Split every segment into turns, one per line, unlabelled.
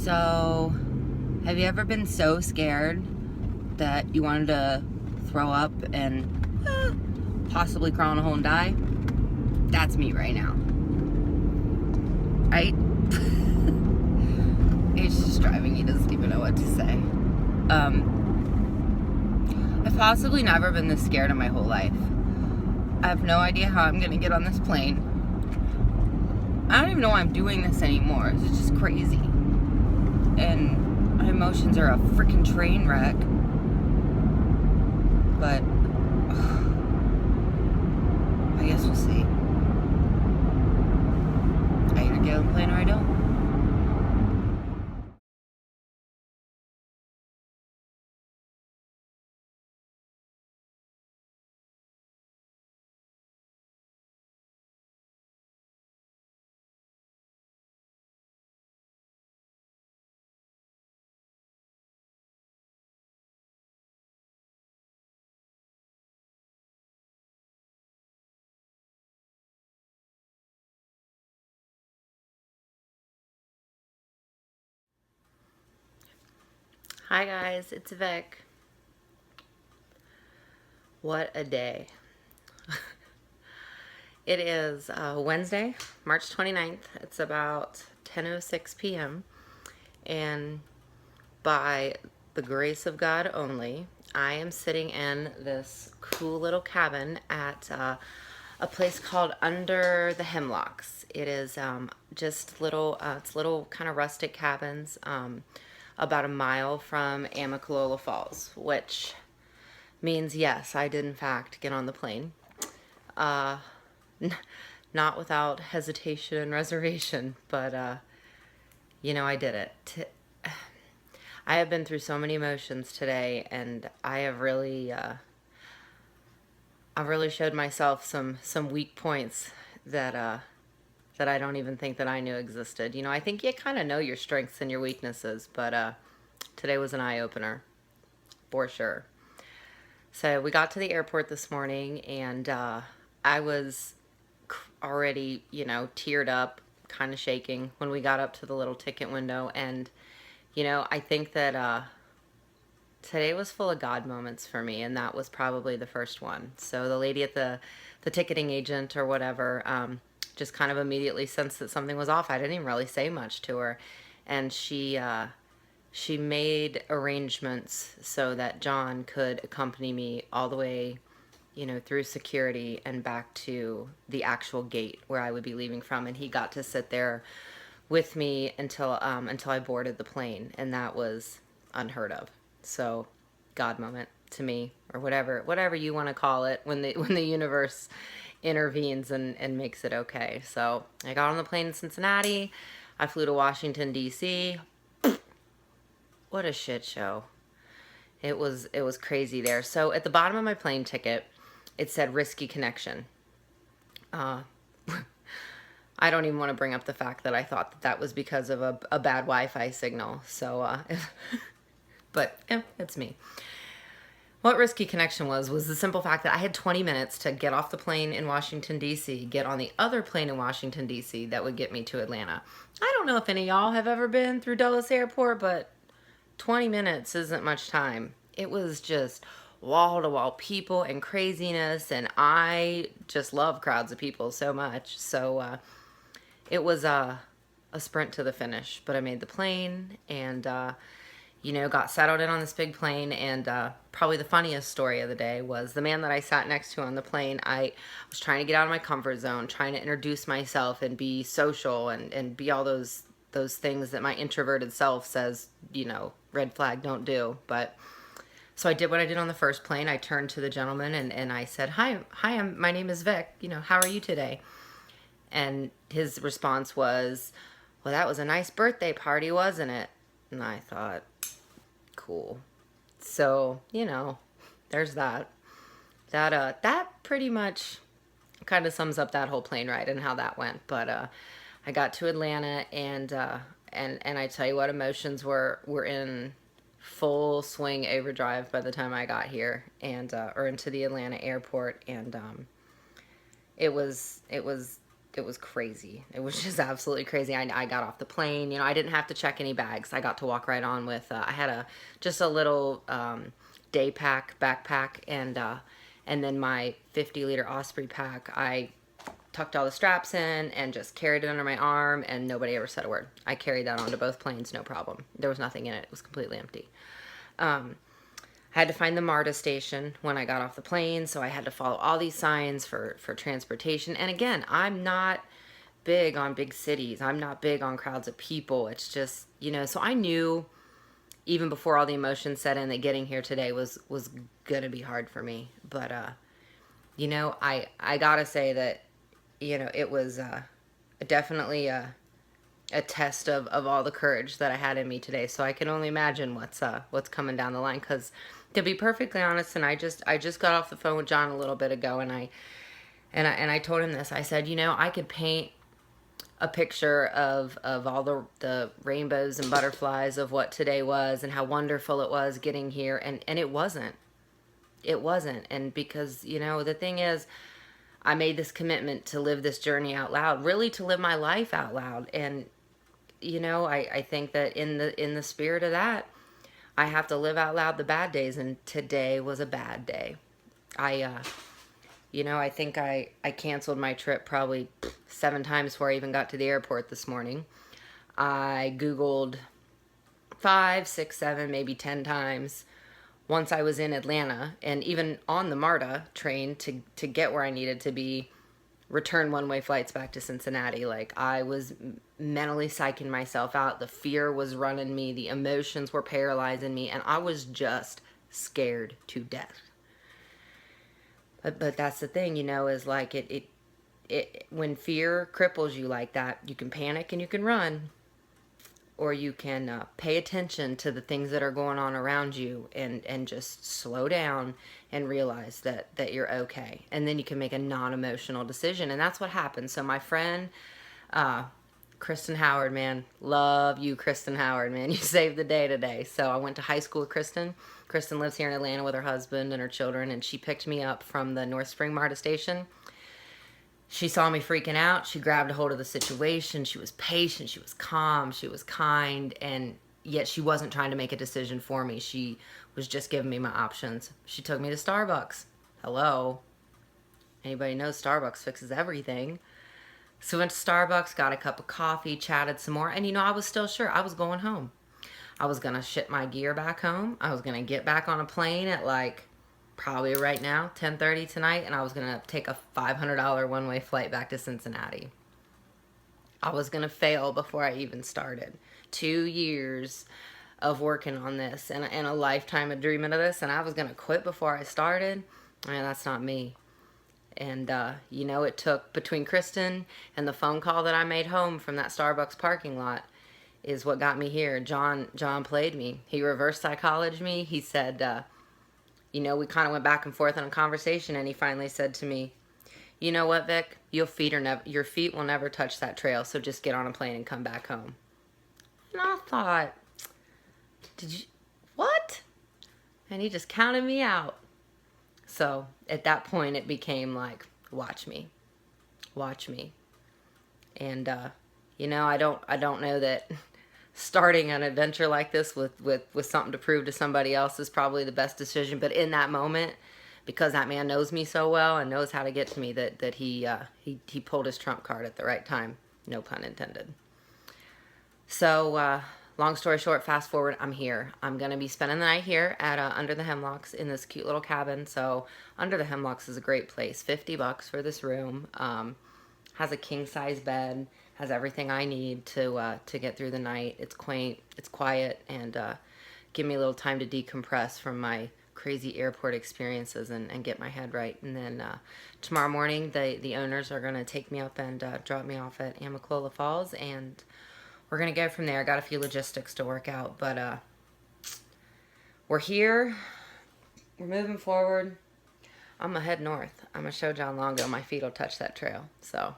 So, have you ever been so scared that you wanted to throw up and possibly crawl in a hole and die? That's me right now. Right? It's just driving. He doesn't even know what to say. I've possibly never been this scared in my whole life. I have no idea how I'm gonna get on this plane. I don't even know why I'm doing this anymore. It's just crazy. And my emotions are a freaking train wreck. But I guess we'll see. I either get on the plane or I don't. Hi guys, it's Vic. What a day. It is Wednesday, March 29th. It's about 10:06 p.m. And by the grace of God only, I am sitting in this cool little cabin at a place called Under the Hemlocks. It is just little, it's little kind of rustic cabins about a mile from Amicalola Falls, which means yes, I did in fact get on the plane. Not without hesitation and reservation, but I did it. I have been through so many emotions today, and I have really, I've really showed myself some weak points that I don't even think that I knew existed. I think you kind of know your strengths and your weaknesses, but today was an eye-opener, for sure. So we got to the airport this morning, and I was already, teared up, kind of shaking when we got up to the little ticket window. And, I think that today was full of God moments for me, and that was probably the first one. So the lady at the ticketing agent or whatever just kind of immediately sensed that something was off. I didn't even really say much to her. And she made arrangements so that John could accompany me all the way, through security and back to the actual gate where I would be leaving from. And he got to sit there with me until I boarded the plane, and that was unheard of. So, God moment to me, or whatever you want to call it, when the universe intervenes and makes it okay. So I got on the plane in Cincinnati. I flew to Washington D.C. What a shit show. It was crazy there. So at the bottom of my plane ticket, it said risky connection. I don't even want to bring up the fact that I thought that was because of a bad Wi-Fi signal. So, but yeah, it's me. What risky connection was the simple fact that I had 20 minutes to get off the plane in Washington, D.C., get on the other plane in Washington, D.C. that would get me to Atlanta. I don't know if any of y'all have ever been through Dulles Airport, but 20 minutes isn't much time. It was just wall-to-wall people and craziness, and I just love crowds of people so much. So it was a sprint to the finish, but I made the plane and got settled in on this big plane. And probably the funniest story of the day was the man that I sat next to on the plane. I was trying to get out of my comfort zone, trying to introduce myself and be social and be all those things that my introverted self says, red flag, don't do. But so I did what I did on the first plane. I turned to the gentleman and I said, hi, my name is Vic. How are you today? And his response was, well, that was a nice birthday party, wasn't it? And I thought, cool. So, there's that. That pretty much kind of sums up that whole plane ride and how that went. But I got to Atlanta, and I tell you what, emotions were in full swing overdrive by the time I got here, and or into the Atlanta airport. And it was it was crazy. It was just absolutely crazy. I got off the plane. You know, I didn't have to check any bags. I got to walk right on with. I had just a little day pack backpack, and then my 50-liter Osprey pack. I tucked all the straps in and just carried it under my arm, and nobody ever said a word. I carried that onto both planes, no problem. There was nothing in it. It was completely empty. I had to find the MARTA station when I got off the plane, so I had to follow all these signs for transportation. And again, I'm not big on big cities. I'm not big on crowds of people. It's just, you know, so I knew even before all the emotions set in that getting here today was going to be hard for me. But, you know, I got to say that, you know, it was definitely a test of all the courage that I had in me today. So I can only imagine what's coming down the line. Because to be perfectly honest, and I just got off the phone with John a little bit ago, and I told him this. I said, you know, I could paint a picture of all the rainbows and butterflies of what today was and how wonderful it was getting here, and it wasn't. It wasn't. And because, you know, the thing is, I made this commitment to live this journey out loud, really to live my life out loud. And, you know, I think that in the spirit of that, I have to live out loud the bad days, and today was a bad day. You know, I think I canceled my trip probably 7 times before I even got to the airport this morning. I Googled 5, 6, 7, maybe 10 times once I was in Atlanta, and even on the MARTA train to get where I needed to be, return one-way flights back to Cincinnati. Like, I was mentally psyching myself out. The fear was running me. The emotions were paralyzing me, and I was just scared to death. But that's the thing, you know, is like it when fear cripples you like that, you can panic and you can run, or you can pay attention to the things that are going on around you and just slow down and realize that you're okay. And then you can make a non-emotional decision. And that's what happened. So my friend, Kristen Howard, man, love you, Kristen Howard, man. You saved the day today. So I went to high school with Kristen. Kristen lives here in Atlanta with her husband and her children, and she picked me up from the North Spring MARTA station. She saw me freaking out. She grabbed a hold of the situation. She was patient. She was calm. She was kind. And yet she wasn't trying to make a decision for me. She was just giving me my options. She took me to Starbucks. Hello. Anybody knows Starbucks fixes everything. So we went to Starbucks, got a cup of coffee, chatted some more. And, you know, I was still sure I was going home. I was going to ship my gear back home. I was going to get back on a plane at like probably right now, 10:30 tonight, and I was going to take a $500 one-way flight back to Cincinnati. I was going to fail before I even started. 2 years of working on this and a lifetime of dreaming of this, and I was going to quit before I started. Man, that's not me. And, you know, it took between Kristen and the phone call that I made home from that Starbucks parking lot is what got me here. John played me. He reverse psychologed me. He said, you know, we kind of went back and forth in a conversation, and he finally said to me, you know what, Vic? Your feet will never touch that trail, so just get on a plane and come back home. And I thought, what? And he just counted me out. So at that point, it became like, watch me. And, you know, I don't know that starting an adventure like this with something to prove to somebody else is probably the best decision. But in that moment, because that man knows me so well and knows how to get to me, that he pulled his trump card at the right time. No pun intended. So, long story short, fast forward, I'm here. I'm going to be spending the night here at Under the Hemlocks in this cute little cabin. So Under the Hemlocks is a great place. $50 for this room. Has a king-size bed. Has everything I need to get through the night. It's quaint, it's quiet, and give me a little time to decompress from my crazy airport experiences and get my head right. And then tomorrow morning, the owners are going to take me up and drop me off at Amicalola Falls, and we're going to go from there. I got a few logistics to work out, but we're here. We're moving forward. I'm going to head north. I'm going to show John Longo my feet will touch that trail. So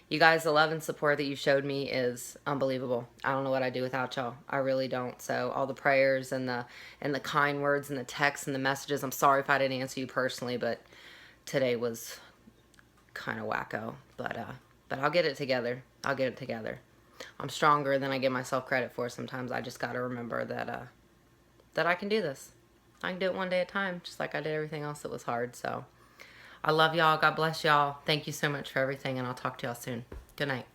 you guys, the love and support that you showed me is unbelievable. I don't know what I'd do without y'all. I really don't. So all the prayers and the kind words and the texts and the messages. I'm sorry if I didn't answer you personally, but today was kind of wacko. But But I'll get it together. I'll get it together. I'm stronger than I give myself credit for sometimes. I just got to remember that that I can do this. I can do it one day at a time, just like I did everything else that was hard. So I love y'all. God bless y'all. Thank you so much for everything, and I'll talk to y'all soon. Good night.